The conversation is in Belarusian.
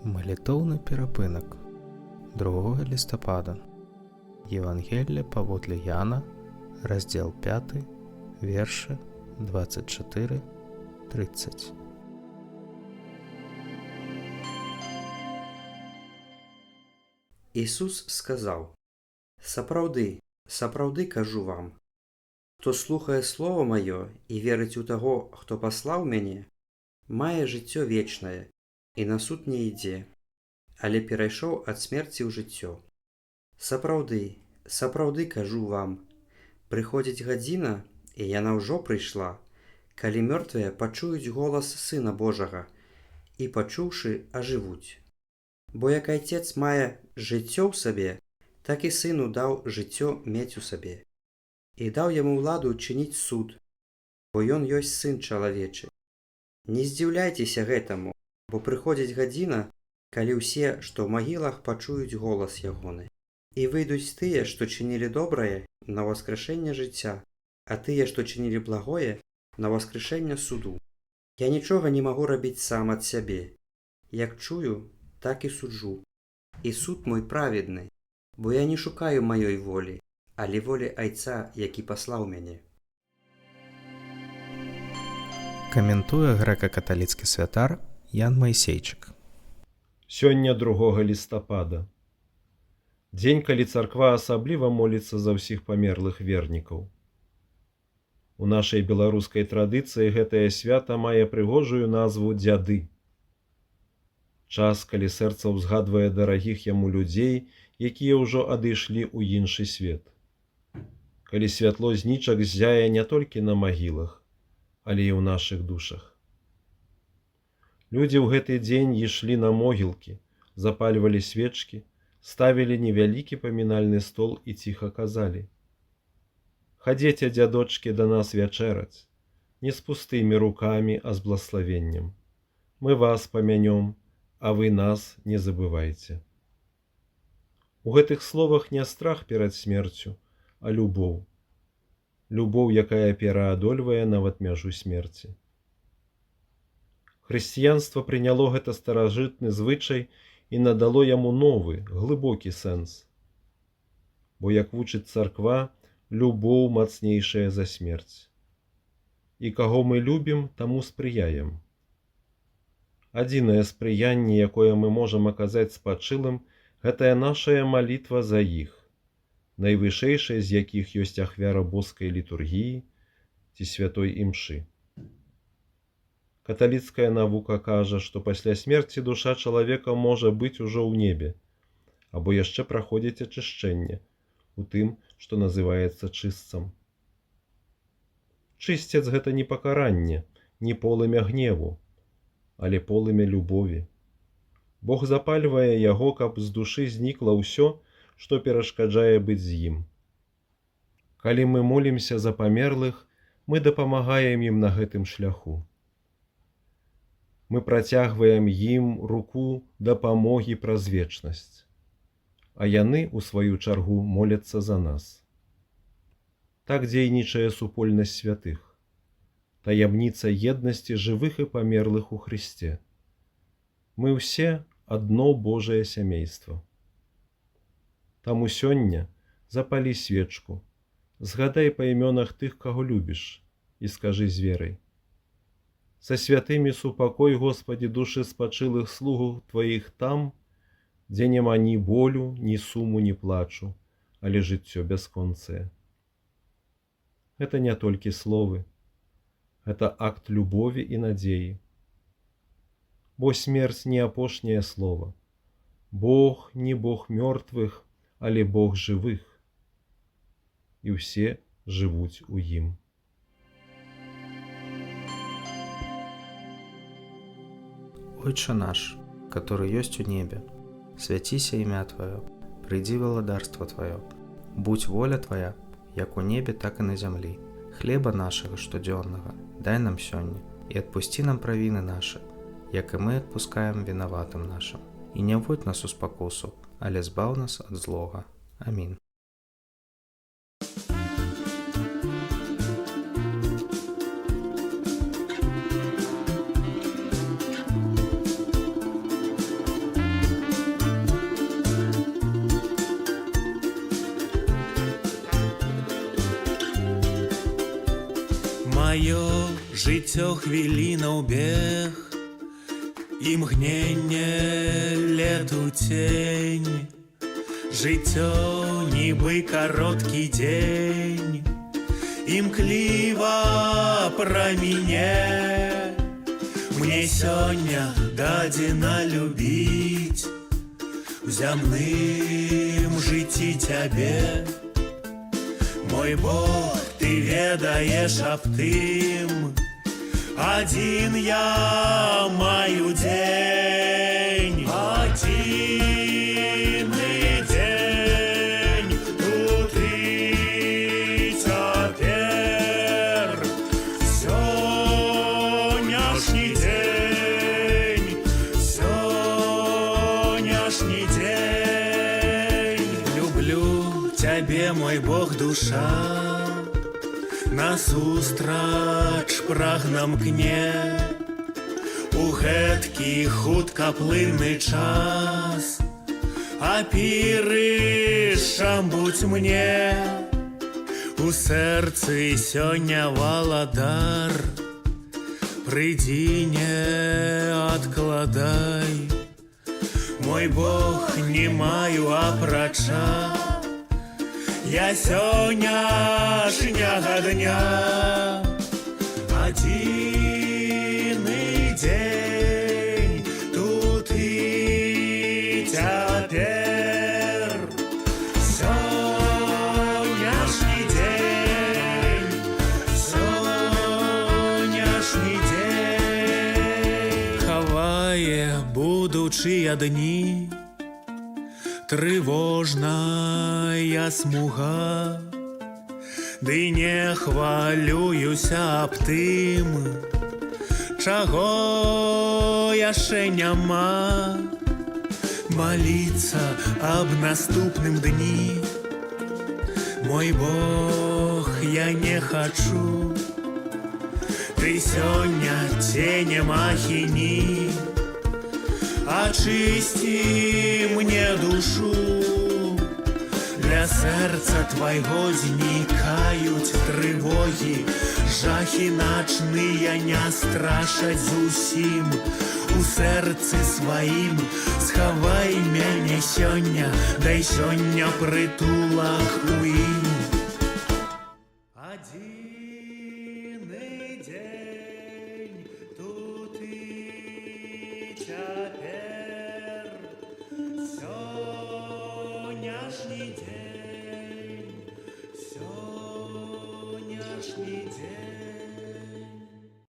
Малітоўны перапынак 2 лістапада. Евангелле паводле Яна, раздзел 5, вершы 24-30. Ісус сказаў: «Сапраўды, сапраўды кажу вам, хто слухае Слова маё і верыць у таго, хто паслаў мяне, мае жыццё вечнае і на суд не ідзе, але перайшоў ад смерці ў жыццё. Сапраўды, сапраўды кажу вам, прыходзіць гадзіна, і яна ўжо прыйшла, калі мёртвыя пачуюць голас Сына Божага і, пачуўшы, ажывуць. Бо як Айцец мае жыццё ў сабе, так і Сыну даў жыццё мець у сабе. І даў яму ўладу чыніць суд, бо ён ёсць Сын чалавечы. Не здзіўляйцеся гэтаму, бо прыходзіць гадзіна, калі ўсе, што ў магілах, пачуюць голас ягоны. І выйдуць тыя, што чынілі добрае, на ўваскрэшэнне жыцця, а тыя, што чынілі благое, на ўваскрэшэнне суду. Я нічога не магу рабіць сам ад сябе. Як чую, так і суджу. І суд мой праведны, бо я не шукаю маёй волі, але волі Айца, які паслаў мяне». Каментуе грэка-каталіцкі святар Ян Майсейчык. Сёння 2 лістапада. Дзень, калі царква асабліва моліцца за ўсіх памерлых вернікаў. У нашай беларускай традыцыі гэтае свята мае прыгожую назву дзяды. Час, калі сэрца ўзгадвае дарагіх яму людзей, якія ўжо адышлі ў іншы свет. Калі святло знічак ззяе не толькі на магілах, але і ў нашых душах. Людзі ў гэты дзень ішлі на могілкі, запальвалі свечкі, ставілі невялікі памінальны стол і ціха казалі: «Хадзеце, дзядочкі, да нас вячэраць, не з пустымі рукамі, а з блаславеннем. Мы вас памянём, а вы нас не забывайце». У гэтых словах не страх перад смерцю, а любоў. Любоў, якая пераадольвае нават мяжу смерці. Хрысціянства прыняло гэта старажытны звычай і надало яму новы, глыбокі сэнс. Бо, як вучыць царква, любоў мацнейшая за смерць. І каго мы любім, таму спрыяем. Адзінае спрыянне, якое мы можам аказаць спачылым, гэтая нашая малітва за іх, найвышэйшая з якіх ёсць ахвяра боскай літургіі ці святой імшы. Каталіцкая навука кажа, што пасля смерці душа чалавека можа быць ужо ў небе, або яшчэ праходзіць ачышчэнне у тым, што называецца чыстцам. Чысцец — гэта не пакаранне, не полымя гневу, але полымя любові. Бог запальвае яго, каб з душы знікла ўсё, што перашкаджае быць з ім. Калі мы молімся за памерлых, мы дапамагаем ім на гэтым шляху. Мы працягваем ім руку дапамогі праз вечнасць, а яны, у сваю чаргу, моляцца за нас. Так дзейнічае супольнасць святых, таямніца еднасці жывых і памерлых у Хрысце. Мы ўсе адно Божае сямейства. Таму сёння запалі свечку, згадай па імёнах тых, каго любіш, і скажы з верай: «Са святымі супакой, Господі, душы спачылых слугаў Тваіх там, дзе няма ні болю, ні суму, ні плачу, але жыццё бясконцае». Гэта не толькі словы, гэта акт любові і надзеі. Бо смерць не апошняе слова. Бог не Бог мёртвых, але Бог жывых. І ўсе жывуць у ім. Отче наш, который есть у небе, святися імя Твое, прийди владарство Твое, будь воля Твоя, як у небе, так и на землі. Хлеба нашего штодзённага дай нам сёння, и отпусти нам провины наши, як и мы отпускаем виноватым нашим. И не вводь нас у спокусу, але збав нас от злога. Аминь. Маё жыццё хвілінаў бег, імгненне лету цень. Жыццё нібы кароткі дзень, імкліва праміне. Мне сёння дадзена любіць у зямным жыцці цябе. Мой Бог, ты ведаеш аб тым, адзін я маю дзень. Адзіны дзень тут і цяпер. Сённяшні дзень, сённяшні дзень. Люблю цябе, мой Бог, душа, насустрач прагнам кне. У гэткі хуткаплынны час апірышам будзь мне. У сэрцы сёння валадар, прыйдзі, не адкладай. Мой Бог, не маю апрача я сённяшняга дня. Адзіны дзень тут і цяпер. Сённяшні дзень, сённяшні дзень. Хавае будучыя дні трывожная смуга, ды не хвалююся аб тым, чаго яшчэ няма. Маліцца аб наступным дні, мой Бог, я не хачу. Ты сёння цене махіні, очисти мне душу. Для сэрца твайго знікаюць трывогі, жахі начныя не страшаць зусім. У сэрцы сваім схавай мяне сёння, дай сёння прытулак у ім. Адзіны дзень тут і цяпер. Сённяшні дзень, сённяшні дзень.